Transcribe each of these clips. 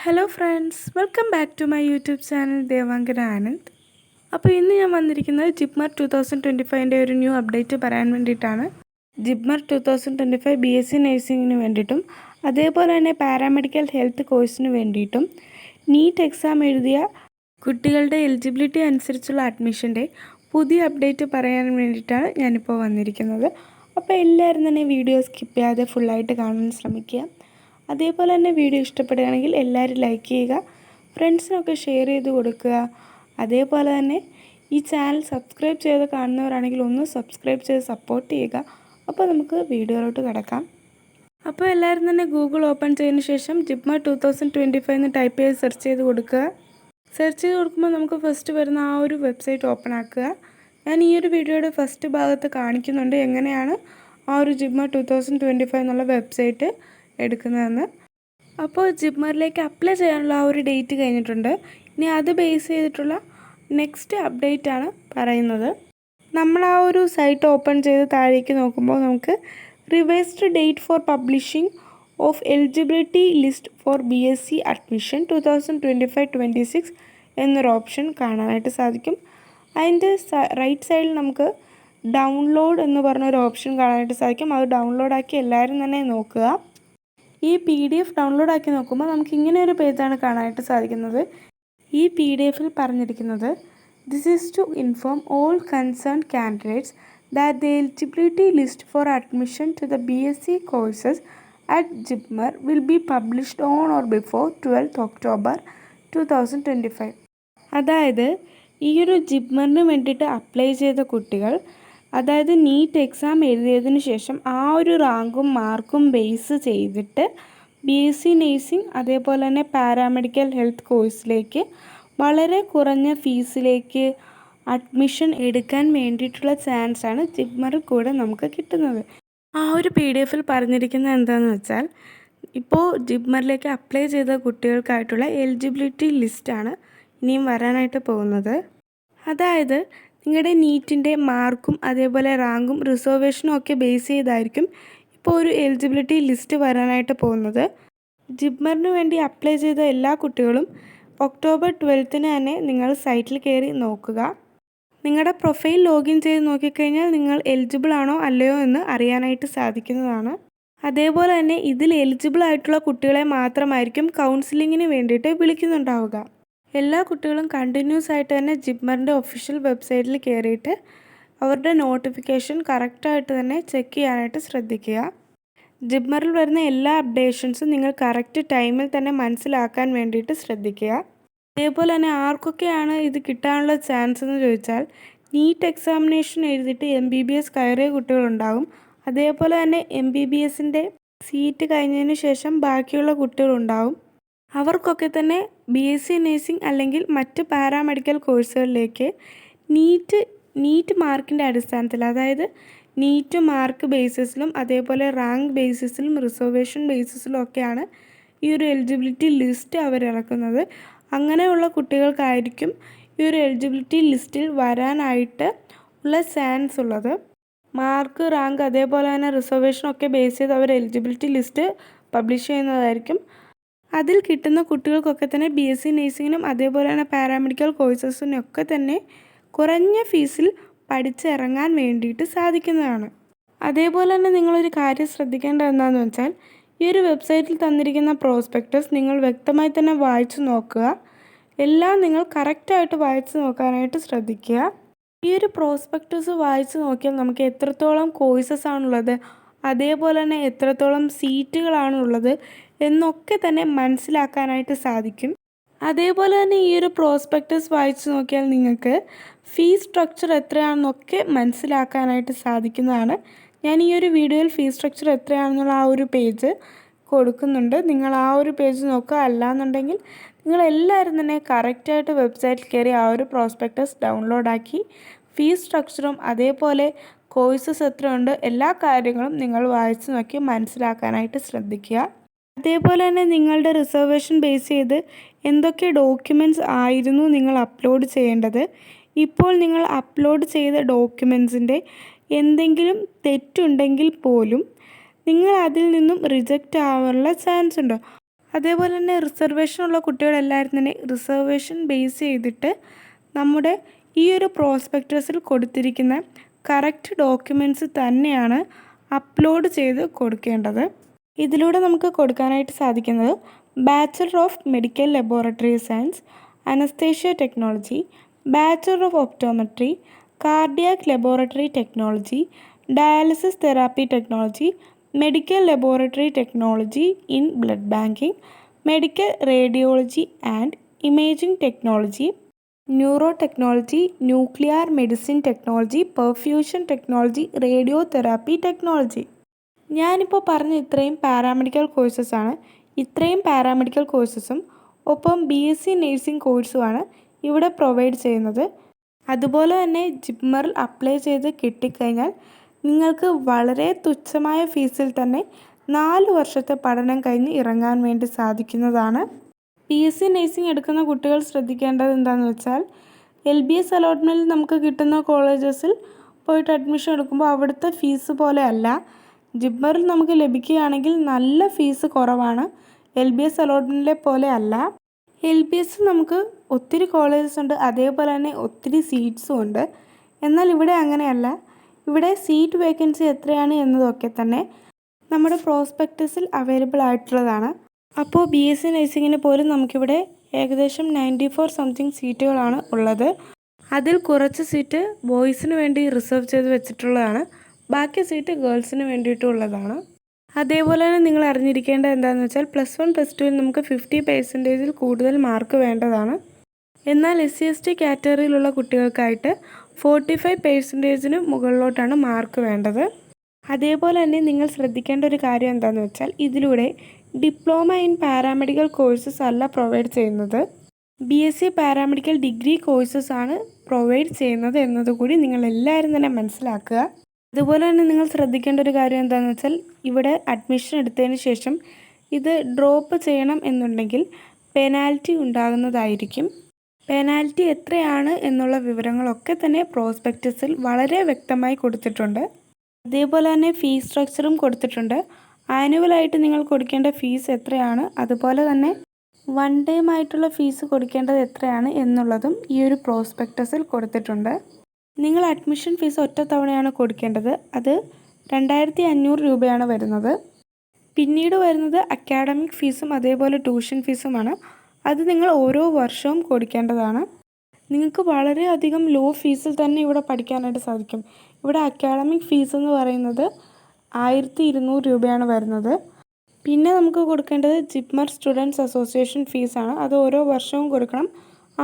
Hello friends, welcome back to my YouTube channel Devankara Anand. അപ്പോൾ ഇന്ന് ഞാൻ വന്നിരിക്കുന്നത് ജിപ്മർ 2025 ഒരു ന്യൂ അപ്ഡേറ്റ് പറയാൻ വേണ്ടിയിട്ടാണ്. ജിപ്മർ 2025 BSc നഴ്സിംഗിന് വേണ്ടിയിട്ടും അതേപോലെ തന്നെ പാരാമെഡിക്കൽ ഹെൽത്ത് കോഴ്സിന് വേണ്ടിയിട്ടും നീറ്റ് എക്സാം എഴുതിയ കുട്ടികളുടെ എലിജിബിലിറ്റി അനുസരിച്ചുള്ള അഡ്മിഷൻ്റെ പുതിയ അപ്ഡേറ്റ് പറയാൻ വേണ്ടിയിട്ടാണ് ഞാനിപ്പോൾ വന്നിരിക്കുന്നത്. അപ്പോൾ എല്ലാവരും തന്നെ വീഡിയോ സ്കിപ്പ് ചെയ്യാതെ ഫുള്ളായിട്ട് കാണാൻ ശ്രമിക്കുക. അതേപോലെ തന്നെ വീഡിയോ ഇഷ്ടപ്പെടുകയാണെങ്കിൽ എല്ലാവരും ലൈക്ക് ചെയ്യുക, ഫ്രണ്ട്സിനൊക്കെ ഷെയർ ചെയ്ത് കൊടുക്കുക. അതേപോലെ തന്നെ ഈ ചാനൽ സബ്സ്ക്രൈബ് ചെയ്ത് കാണുന്നവരാണെങ്കിൽ ഒന്ന് സബ്സ്ക്രൈബ് ചെയ്ത് സപ്പോർട്ട് ചെയ്യുക. അപ്പോൾ നമുക്ക് വീഡിയോയിലോട്ട് കിടക്കാം. അപ്പോൾ എല്ലാവരും തന്നെ ഗൂഗിൾ ഓപ്പൺ ചെയ്തതിന് ശേഷം ജിപ്മർ 2025 എന്ന് ടൈപ്പ് ചെയ്ത് സെർച്ച് ചെയ്ത് കൊടുക്കുക. സെർച്ച് ചെയ്ത് കൊടുക്കുമ്പോൾ നമുക്ക് ഫസ്റ്റ് വരുന്ന ആ ഒരു വെബ്സൈറ്റ് ഓപ്പൺ ആക്കുക. ഞാൻ ഈ ഒരു വീഡിയോയുടെ ഫസ്റ്റ് ഭാഗത്ത് കാണിക്കുന്നുണ്ട് എങ്ങനെയാണ് ആ ഒരു ജിപ്മർ 2025 എന്നുള്ള വെബ്സൈറ്റ് എടുക്കുന്നതെന്ന്. അപ്പോൾ ജിപ്മറിലേക്ക് അപ്ലൈ ചെയ്യാനുള്ള ആ ഒരു ഡേറ്റ് കഴിഞ്ഞിട്ടുണ്ട്. ഇനി അത് ബേസ് ചെയ്തിട്ടുള്ള നെക്സ്റ്റ് അപ്ഡേറ്റ് ആണ് പറയുന്നത്. നമ്മൾ ആ ഒരു സൈറ്റ് ഓപ്പൺ ചെയ്ത് താഴേക്ക് നോക്കുമ്പോൾ നമുക്ക് revised date for publishing of eligibility list four BSc admission 2025-26 എന്നൊരു ഓപ്ഷൻ കാണാനായിട്ട് സാധിക്കും. അതിൻ്റെ റൈറ്റ് സൈഡിൽ നമുക്ക് ഡൗൺലോഡ് എന്ന് പറഞ്ഞൊരു ഓപ്ഷൻ കാണാനായിട്ട് സാധിക്കും. അത് ഡൗൺലോഡാക്കി എല്ലാവരും തന്നെ നോക്കുക. ഈ PDF ഡൗൺലോഡ് ആക്കി നോക്കുമ്പോൾ നമുക്ക് ഇങ്ങനെ ഒരു പേജാണ് കാണാനായിട്ട് സാധിക്കുന്നത്. ഈ PDF-ൽ പറഞ്ഞിരിക്കുന്നത് this is to inform all concerned candidates that the eligibility list for admission to the BSc courses at JIPMER will be published on or before 12th October 2025. അതായത് ഈ ഒരു ജിപ്മറിന് വേണ്ടിയിട്ട് അപ്ലൈ ചെയ്ത കുട്ടികൾ, അതായത് നീറ്റ് എക്സാം എഴുതിയതിന് ശേഷം ആ ഒരു റാങ്കും മാർക്കും ബേസ് ചെയ്തിട്ട് BSc നഴ്സിംഗ് അതേപോലെ തന്നെ പാരാമെഡിക്കൽ ഹെൽത്ത് കോഴ്സിലേക്ക് വളരെ കുറഞ്ഞ ഫീസിലേക്ക് അഡ്മിഷൻ എടുക്കാൻ വേണ്ടിയിട്ടുള്ള ചാൻസാണ് ജിപ്മറിൽ കൂടെ നമുക്ക് കിട്ടുന്നത്. ആ ഒരു PDF-ൽ പറഞ്ഞിരിക്കുന്നത് എന്താണെന്ന് വെച്ചാൽ, ഇപ്പോൾ ജിപ്മറിലേക്ക് അപ്ലൈ ചെയ്ത കുട്ടികൾക്കായിട്ടുള്ള എലിജിബിലിറ്റി ലിസ്റ്റാണ് ഇനിയും വരാനായിട്ട് പോകുന്നത്. അതായത് നിങ്ങളുടെ നീറ്റിൻ്റെ മാർക്കും അതേപോലെ റാങ്കും റിസർവേഷനും ഒക്കെ ബേസ് ചെയ്തായിരിക്കും ഇപ്പോൾ ഒരു എലിജിബിലിറ്റി ലിസ്റ്റ് വരാനായിട്ട് പോകുന്നത്. ജിപ്മറിന് വേണ്ടി അപ്ലൈ ചെയ്ത എല്ലാ കുട്ടികളും October 12th തന്നെ നിങ്ങൾ സൈറ്റിൽ കയറി നോക്കുക. നിങ്ങളുടെ പ്രൊഫൈൽ ലോഗിൻ ചെയ്ത് നോക്കിക്കഴിഞ്ഞാൽ നിങ്ങൾ എലിജിബിൾ ആണോ അല്ലയോ എന്ന് അറിയാനായിട്ട് സാധിക്കുന്നതാണ്. അതേപോലെ തന്നെ ഇതിൽ എലിജിബിൾ ആയിട്ടുള്ള കുട്ടികളെ മാത്രമായിരിക്കും കൗൺസിലിങ്ങിന് വേണ്ടിയിട്ട് വിളിക്കുന്നുണ്ടാവുക. എല്ലാ കുട്ടികളും കണ്ടിന്യൂസ് ആയിട്ട് തന്നെ ജിപ്മറിൻ്റെ ഒഫീഷ്യൽ വെബ്സൈറ്റിൽ കയറിയിട്ട് അവരുടെ നോട്ടിഫിക്കേഷൻ കറക്റ്റായിട്ട് തന്നെ ചെക്ക് ചെയ്യാനായിട്ട് ശ്രദ്ധിക്കുക. ജിപ്മറിൽ വരുന്ന എല്ലാ അപ്ഡേഷൻസും നിങ്ങൾ കറക്റ്റ് ടൈമിൽ തന്നെ മനസ്സിലാക്കാൻ വേണ്ടിയിട്ട് ശ്രദ്ധിക്കുക. അതേപോലെ തന്നെ ആർക്കൊക്കെയാണ് ഇത് കിട്ടാനുള്ള ചാൻസ് എന്ന് ചോദിച്ചാൽ, നീറ്റ് എക്സാമിനേഷൻ എഴുതിയിട്ട് MBBS കയറിയ കുട്ടികളുണ്ടാകും. അതേപോലെ തന്നെ MBBSൻ്റെ സീറ്റ് കഴിഞ്ഞതിന് ശേഷം ബാക്കിയുള്ള കുട്ടികളുണ്ടാകും. അവർക്കൊക്കെ തന്നെ BSc നഴ്സിംഗ് അല്ലെങ്കിൽ മറ്റ് പാരാമെഡിക്കൽ കോഴ്സുകളിലേക്ക് നീറ്റ് മാർക്കിൻ്റെ അടിസ്ഥാനത്തിൽ, അതായത് നീറ്റ് മാർക്ക് ബേസിസിലും അതേപോലെ റാങ്ക് ബേസിസിലും റിസർവേഷൻ ബേസിസിലും ഒക്കെയാണ് ഈ ഒരു എലിജിബിലിറ്റി ലിസ്റ്റ് അവരിറക്കുന്നത്. അങ്ങനെയുള്ള കുട്ടികൾക്കായിരിക്കും ഈ ഒരു എലിജിബിലിറ്റി ലിസ്റ്റിൽ വരാനായിട്ട് ഉള്ള ചാൻസ് ഉള്ളത്. മാർക്ക്, റാങ്ക് അതേപോലെ തന്നെ റിസർവേഷനൊക്കെ ബേസ് ചെയ്ത് അവർ എലിജിബിലിറ്റി ലിസ്റ്റ് പബ്ലിഷ് ചെയ്യുന്നതായിരിക്കും. അതിൽ കിട്ടുന്ന കുട്ടികൾക്കൊക്കെ തന്നെ BSc നഴ്സിങ്ങിനും അതേപോലെ തന്നെ പാരാമെഡിക്കൽ കോഴ്സസിനൊക്കെ തന്നെ കുറഞ്ഞ ഫീസിൽ പഠിച്ചിറങ്ങാൻ വേണ്ടിയിട്ട് സാധിക്കുന്നതാണ്. അതേപോലെ തന്നെ നിങ്ങളൊരു കാര്യം ശ്രദ്ധിക്കേണ്ടത് എന്താണെന്ന് വെച്ചാൽ, ഈ ഒരു വെബ്സൈറ്റിൽ തന്നിരിക്കുന്ന പ്രോസ്പെക്ടസ് നിങ്ങൾ വ്യക്തമായി തന്നെ വായിച്ചു നോക്കുക. എല്ലാം നിങ്ങൾ കറക്റ്റായിട്ട് വായിച്ചു നോക്കാനായിട്ട് ശ്രദ്ധിക്കുക. ഈ ഒരു പ്രോസ്പെക്ടസ് വായിച്ചു നോക്കിയാൽ നമുക്ക് എത്രത്തോളം കോഴ്സസ് ആണുള്ളത്, അതേപോലെ തന്നെ എത്രത്തോളം സീറ്റുകളാണുള്ളത് എന്നൊക്കെ തന്നെ മനസ്സിലാക്കാനായിട്ട് സാധിക്കും. അതേപോലെ തന്നെ ഈ ഒരു പ്രോസ്പെക്ടസ് വായിച്ചു നോക്കിയാൽ നിങ്ങൾക്ക് ഫീസ് സ്ട്രക്ചർ എത്രയാണെന്നൊക്കെ മനസ്സിലാക്കാനായിട്ട് സാധിക്കുന്നതാണ്. ഞാൻ ഈ ഒരു വീഡിയോയിൽ ഫീസ് സ്ട്രക്ചർ എത്രയാണെന്നുള്ള ആ ഒരു പേജ് കൊടുക്കുന്നുണ്ട്. നിങ്ങൾ ആ ഒരു പേജ് നോക്കുക. അല്ലാന്നുണ്ടെങ്കിൽ നിങ്ങളെല്ലാവരും തന്നെ കറക്റ്റായിട്ട് വെബ്സൈറ്റിൽ കയറി ആ ഒരു പ്രോസ്പെക്ടസ് ഡൗൺലോഡാക്കി ഫീസ് സ്ട്രക്ചറും അതേപോലെ കോഴ്സസ് എത്രയുണ്ട് എല്ലാ കാര്യങ്ങളും നിങ്ങൾ വായിച്ചു നോക്കി മനസ്സിലാക്കാനായിട്ട് ശ്രദ്ധിക്കുക. അതേപോലെ തന്നെ നിങ്ങളുടെ റിസർവേഷൻ ബേസ് ചെയ്ത് എന്തൊക്കെ ഡോക്യുമെൻറ്റ്സ് ആയിരുന്നു നിങ്ങൾ അപ്ലോഡ് ചെയ്യേണ്ടത്, ഇപ്പോൾ നിങ്ങൾ അപ്ലോഡ് ചെയ്ത ഡോക്യുമെൻറ്റ്സിൻ്റെ എന്തെങ്കിലും തെറ്റുണ്ടെങ്കിൽ പോലും നിങ്ങൾ അതിൽ നിന്നും റിജക്റ്റ് ആവാനുള്ള ചാൻസ് ഉണ്ട്. അതേപോലെ തന്നെ റിസർവേഷനുള്ള കുട്ടികളെല്ലാവരും തന്നെ റിസർവേഷൻ ബേസ് ചെയ്തിട്ട് നമ്മുടെ ഈ ഒരു പ്രോസ്പെക്ടസിൽ കൊടുത്തിരിക്കുന്ന കറക്റ്റ് ഡോക്യുമെൻറ്റ്സ് തന്നെയാണ് അപ്ലോഡ് ചെയ്ത് കൊടുക്കേണ്ടത്. ഇതിലൂടെ നമുക്ക് കൊടുക്കാനായിട്ട് സാധിക്കുന്നത് bachelor of medical laboratory science, anaesthesia technology, bachelor of optometry, cardiac laboratory technology, dialysis therapy technology, medical laboratory technology in blood banking, medical radiology and imaging technology, neuro technology, nuclear medicine technology, perfusion technology, radio therapy technology. ഞാനിപ്പോൾ പറഞ്ഞ ഇത്രയും paramedical കോഴ്സസാണ്. ഇത്രയും paramedical കോഴ്സസും ഒപ്പം BSc nursing കോഴ്സുമാണ് ഇവിടെ provide ചെയ്യുന്നത്. അതുപോലെ തന്നെ ജിപ്മറിൽ apply ചെയ്ത് കിട്ടിക്കഴിഞ്ഞാൽ നിങ്ങൾക്ക് വളരെ തുച്ഛമായ ഫീസിൽ തന്നെ 4 വർഷത്തെ പഠനം കഴിഞ്ഞ് ഇറങ്ങാൻ വേണ്ടി സാധിക്കുന്നതാണ്. BSc നേഴ്സിംഗ് എടുക്കുന്ന കുട്ടികൾ ശ്രദ്ധിക്കേണ്ടത് എന്താണെന്ന് വെച്ചാൽ LBS അലോട്ട്മെൻറ്റിൽ നമുക്ക് കിട്ടുന്ന കോളേജസിൽ പോയിട്ട് അഡ്മിഷൻ എടുക്കുമ്പോൾ അവിടുത്തെ ഫീസ് പോലെ അല്ല. ജിപ്മറിൽ നമുക്ക് ലഭിക്കുകയാണെങ്കിൽ നല്ല ഫീസ് കുറവാണ്. LBS അലോട്ട്മെൻറ്റിലെ പോലെ അല്ല. LBS നമുക്ക് ഒത്തിരി കോളേജസ് ഉണ്ട്, അതേപോലെ തന്നെ ഒത്തിരി സീറ്റ്സും ഉണ്ട്. എന്നാൽ ഇവിടെ അങ്ങനെയല്ല. ഇവിടെ സീറ്റ് വേക്കൻസി എത്രയാണ് എന്നതൊക്കെ തന്നെ നമ്മുടെ പ്രോസ്പെക്ടസിൽ അവൈലബിൾ ആയിട്ടുള്ളതാണ്. അപ്പോൾ BSc നഴ്സിങ്ങിന് പോലും നമുക്കിവിടെ ഏകദേശം 94 സംതിങ് സീറ്റുകളാണ് ഉള്ളത്. അതിൽ കുറച്ച് സീറ്റ് ബോയ്സിന് വേണ്ടി റിസർവ് ചെയ്ത് വെച്ചിട്ടുള്ളതാണ്, ബാക്കി സീറ്റ് ഗേൾസിന് വേണ്ടിയിട്ടുള്ളതാണ്. അതേപോലെ തന്നെ നിങ്ങൾ അറിഞ്ഞിരിക്കേണ്ടത് എന്താണെന്ന് വെച്ചാൽ +1 +2 നമുക്ക് 50% കൂടുതൽ മാർക്ക് വേണ്ടതാണ്. എന്നാൽ SC/ST കാറ്റഗറിയിലുള്ള കുട്ടികൾക്കായിട്ട് 45% മുകളിലോട്ടാണ് മാർക്ക് വേണ്ടത്. അതേപോലെ തന്നെ നിങ്ങൾ ശ്രദ്ധിക്കേണ്ട ഒരു കാര്യം എന്താണെന്ന് വെച്ചാൽ ഇതിലൂടെ ഡിപ്ലോമ ഇൻ പാരാമെഡിക്കൽ കോഴ്സസ് അല്ല പ്രൊവൈഡ് ചെയ്യുന്നത്, BSc പാരാമെഡിക്കൽ ഡിഗ്രി കോഴ്സസ് ആണ് പ്രൊവൈഡ് ചെയ്യുന്നത് എന്നതുകൂടി നിങ്ങൾ എല്ലാവരും തന്നെ മനസ്സിലാക്കുക. അതുപോലെ തന്നെ നിങ്ങൾ ശ്രദ്ധിക്കേണ്ട ഒരു കാര്യം എന്താണെന്ന് വെച്ചാൽ ഇവിടെ അഡ്മിഷൻ എടുത്തതിന് ശേഷം ഇത് ഡ്രോപ്പ് ചെയ്യണം എന്നുണ്ടെങ്കിൽ പെനാൽറ്റി ഉണ്ടാകുന്നതായിരിക്കും. പെനാൽറ്റി എത്രയാണ് എന്നുള്ള വിവരങ്ങളൊക്കെ തന്നെ പ്രോസ്പെക്ടസിൽ വളരെ വ്യക്തമായി കൊടുത്തിട്ടുണ്ട്. അതേപോലെ തന്നെ ഫീസ് സ്ട്രക്ചറും കൊടുത്തിട്ടുണ്ട്. ആനുവലായിട്ട് നിങ്ങൾ കൊടുക്കേണ്ട ഫീസ് എത്രയാണ്, അതുപോലെ തന്നെ വൺ ടൈം ആയിട്ടുള്ള ഫീസ് കൊടുക്കേണ്ടത് എത്രയാണ് എന്നുള്ളതും ഈ ഒരു പ്രോസ്പെക്ടസിൽ കൊടുത്തിട്ടുണ്ട്. നിങ്ങൾ അഡ്മിഷൻ ഫീസ് ഒറ്റ തവണയാണ് കൊടുക്കേണ്ടത്. അത് 2500 രൂപയാണ് വരുന്നത്. പിന്നീട് വരുന്നത് അക്കാഡമിക് ഫീസും അതേപോലെ ട്യൂഷൻ ഫീസുമാണ്. അത് നിങ്ങൾ ഓരോ വർഷവും കൊടുക്കേണ്ടതാണ്. നിങ്ങൾക്ക് വളരെയധികം ലോ ഫീസിൽ തന്നെ ഇവിടെ പഠിക്കാനായിട്ട് സാധിക്കും. ഇവിടെ അക്കാഡമിക് ഫീസ് എന്ന് പറയുന്നത് 1200 രൂപയാണ് വരുന്നത്. പിന്നെ നമുക്ക് കൊടുക്കേണ്ടത് ജിപ്മർ സ്റ്റുഡൻസ് അസോസിയേഷൻ ഫീസാണ്. അത് ഓരോ വർഷവും കൊടുക്കണം,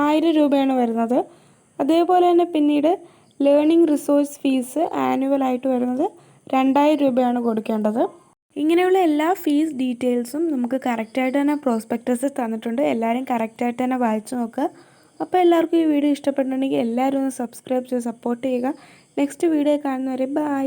1000 രൂപയാണ് വരുന്നത്. അതേപോലെ തന്നെ പിന്നീട് ലേണിംഗ് റിസോഴ്സ് ഫീസ് ആനുവലായിട്ട് വരുന്നത് 2000 രൂപയാണ് കൊടുക്കേണ്ടത്. ഇങ്ങനെയുള്ള എല്ലാ ഫീസ് ഡീറ്റെയിൽസും നമുക്ക് കറക്റ്റായിട്ട് തന്നെ പ്രോസ്പെക്ടസ് തന്നിട്ടുണ്ട്. എല്ലാവരും കറക്റ്റായിട്ട് തന്നെ വായിച്ചു നോക്കുക. അപ്പോൾ എല്ലാവർക്കും ഈ വീഡിയോ ഇഷ്ടപ്പെട്ടിട്ടുണ്ടെങ്കിൽ എല്ലാവരും ഒന്ന് സബ്സ്ക്രൈബ് ചെയ്ത് സപ്പോർട്ട് ചെയ്യുക. നെക്സ്റ്റ് വീഡിയോ കാണുന്നവരെ ബൈ.